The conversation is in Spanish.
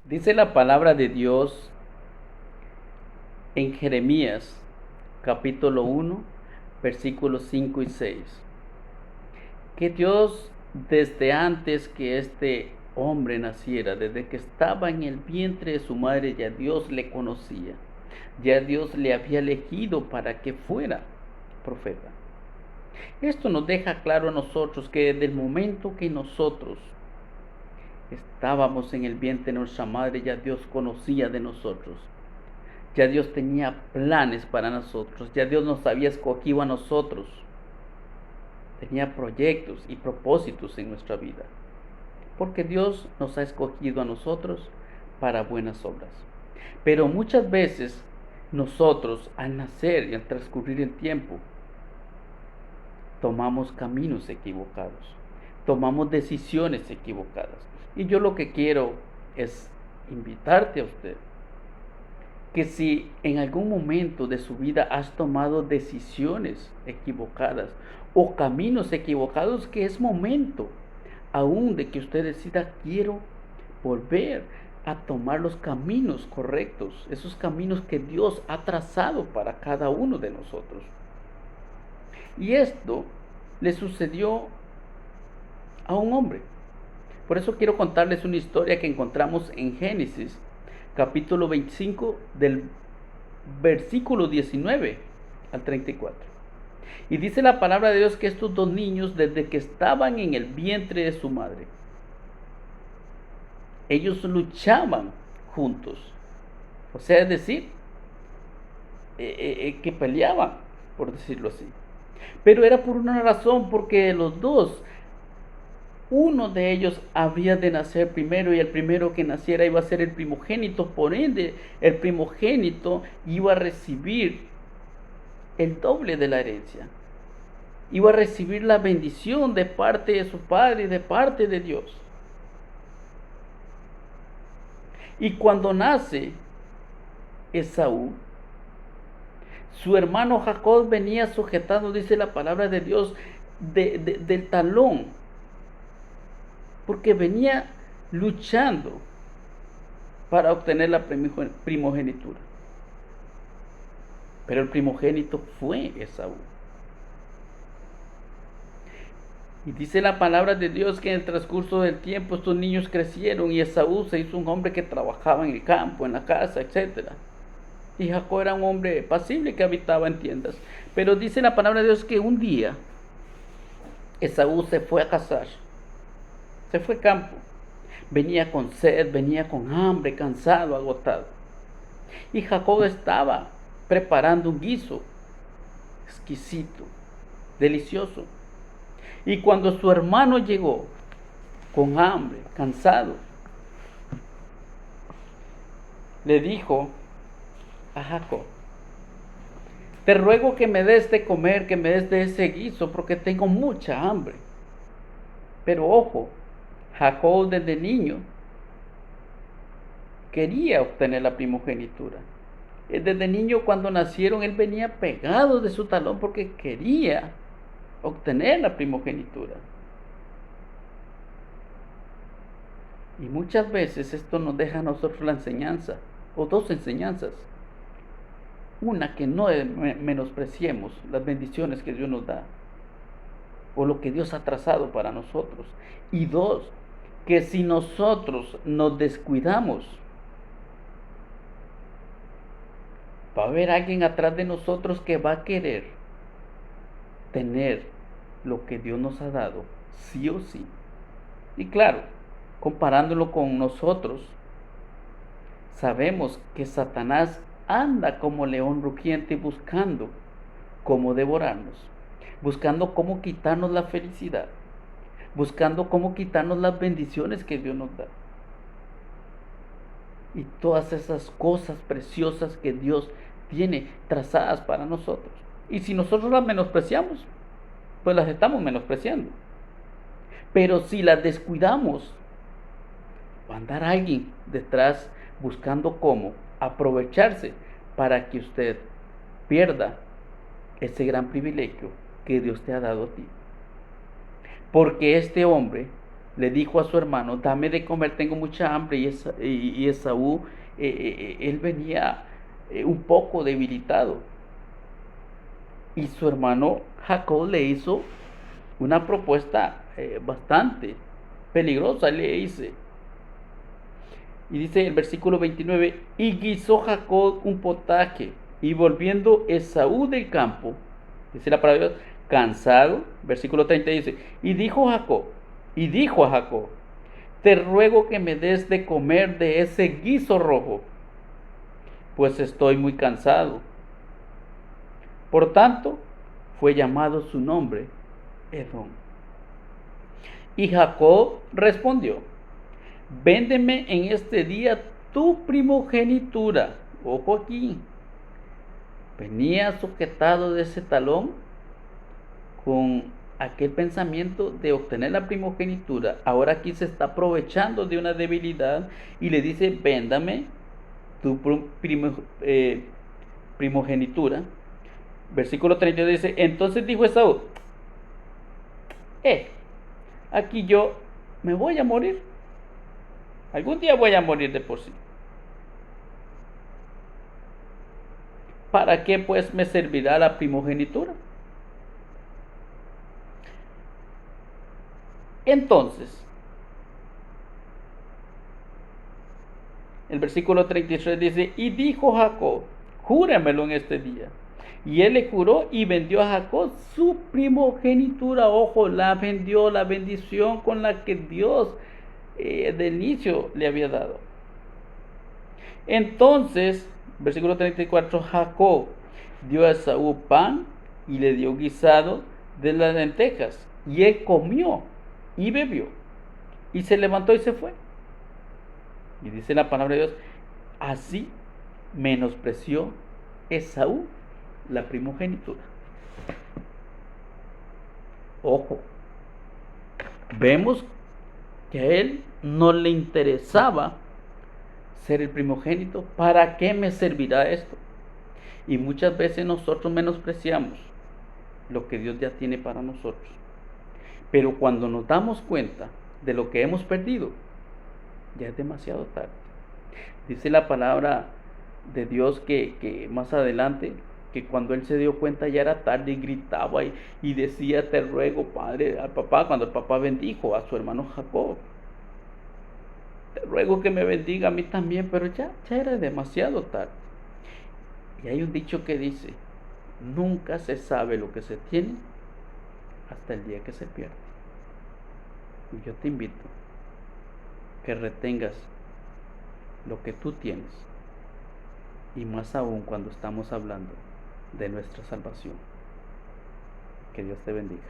Dice la palabra de Dios en Jeremías capítulo 1, versículos 5 y 6, que Dios desde antes que este hombre naciera, desde que estaba en el vientre de su madre, ya Dios le conocía, ya Dios le había elegido para que fuera profeta. Esto nos deja claro a nosotros que desde el momento que nosotros estábamos en el vientre de nuestra madre, ya Dios conocía de nosotros. Ya Dios tenía planes para nosotros, ya Dios nos había escogido a nosotros, tenía proyectos y propósitos en nuestra vida, porque Dios nos ha escogido a nosotros para buenas obras. Pero muchas veces nosotros, al nacer y al transcurrir el tiempo, tomamos caminos equivocados, tomamos decisiones equivocadas. Y yo lo que quiero es invitarte a usted que si en algún momento de su vida has tomado decisiones equivocadas o caminos equivocados, que es momento aún de que usted decida: quiero volver a tomar los caminos correctos, esos caminos que Dios ha trazado para cada uno de nosotros. Y esto le sucedió a un hombre. Por eso quiero contarles una historia que encontramos en Génesis capítulo 25 del versículo 19 al 34. Y dice la palabra de Dios que estos dos niños, desde que estaban en el vientre de su madre, ellos luchaban juntos. O sea, es decir, que peleaban, por decirlo así. Pero era por una razón, porque los dos, uno de ellos había de nacer primero, y el primero que naciera iba a ser el primogénito. Por ende, el primogénito iba a recibir el doble de la herencia. Iba a recibir la bendición de parte de su padre y de parte de Dios. Y cuando nace Esaú, su hermano Jacob venía sujetado, dice la palabra de Dios, del talón, porque venía luchando para obtener la primogenitura. Pero el primogénito fue Esaú. Y dice la palabra de Dios que en el transcurso del tiempo estos niños crecieron, y Esaú se hizo un hombre que trabajaba en el campo, en la casa, etc. Y Jacob era un hombre pasible que habitaba en tiendas. Pero dice la palabra de Dios que un día Esaú se fue a cazar, se fue al campo. Venía con sed, venía con hambre, cansado, agotado. Y Jacob estaba preparando un guiso exquisito, delicioso. Y cuando su hermano llegó con hambre, cansado, le dijo a Jacob: te ruego que me des de comer, que me des de ese guiso, porque tengo mucha hambre. Pero ojo, Jacob desde niño quería obtener la primogenitura. Desde niño, cuando nacieron, él venía pegado de su talón porque quería obtener la primogenitura. Y muchas veces esto nos deja a nosotros la enseñanza, o dos enseñanzas. Una, que no menospreciemos las bendiciones que Dios nos da, o lo que Dios ha trazado para nosotros. Y dos, que si nosotros nos descuidamos, va a haber alguien atrás de nosotros que va a querer tener lo que Dios nos ha dado, sí o sí. Y claro, comparándolo con nosotros, sabemos que Satanás anda como león rugiente buscando cómo devorarnos, buscando cómo quitarnos la felicidad, buscando cómo quitarnos las bendiciones que Dios nos da. Y todas esas cosas preciosas que Dios tiene trazadas para nosotros. Y si nosotros las menospreciamos, pues las estamos menospreciando. Pero si las descuidamos, va a andar alguien detrás buscando cómo aprovecharse para que usted pierda ese gran privilegio que Dios te ha dado a ti. Porque este hombre le dijo a su hermano, dame de comer, tengo mucha hambre. Y Esaú, él venía un poco debilitado. Y su hermano Jacob le hizo una propuesta bastante peligrosa, le dice. Y dice el versículo 29, y guisó Jacob un potaje, y volviendo Esaú del campo, dice la palabra de Dios, cansado, versículo 30 dice, y dijo a Jacob, te ruego que me des de comer de ese guiso rojo, pues estoy muy cansado. Por tanto, fue llamado su nombre Edom. Y Jacob respondió, véndeme en este día tu primogenitura. Ojo aquí, venía sujetado de ese talón con aquel pensamiento de obtener la primogenitura. Ahora aquí se está aprovechando de una debilidad y le dice, véndame tu primogenitura. Versículo 30 dice, entonces dijo Esaú, aquí yo me voy a morir. Algún día voy a morir de por sí. ¿Para qué pues me servirá la primogenitura? Entonces, el versículo 33 dice, y dijo Jacob, júramelo en este día. Y él le juró y vendió a Jacob su primogenitura. Ojo, la vendió, la bendición con la que Dios de inicio le había dado. Entonces, versículo 34, Jacob dio a Esaú pan y le dio guisado de las lentejas. Y él comió y bebió. Y se levantó y se fue. Y dice la palabra de Dios, así menospreció Esaú la primogenitura. Ojo, vemos que a él no le interesaba ser el primogénito. ¿Para qué me servirá esto? Y muchas veces nosotros menospreciamos lo que Dios ya tiene para nosotros. Pero cuando nos damos cuenta de lo que hemos perdido, ya es demasiado tarde. Dice la palabra de Dios que más adelante, que cuando él se dio cuenta ya era tarde y gritaba y decía, te ruego, padre, al papá, cuando el papá bendijo a su hermano Jacob, te ruego que me bendiga a mí también, pero ya era demasiado tarde. Y hay un dicho que dice, nunca se sabe lo que se tiene hasta el día que se pierde. Y yo te invito que retengas lo que tú tienes, y más aún cuando estamos hablando de nuestra salvación. Que Dios te bendiga.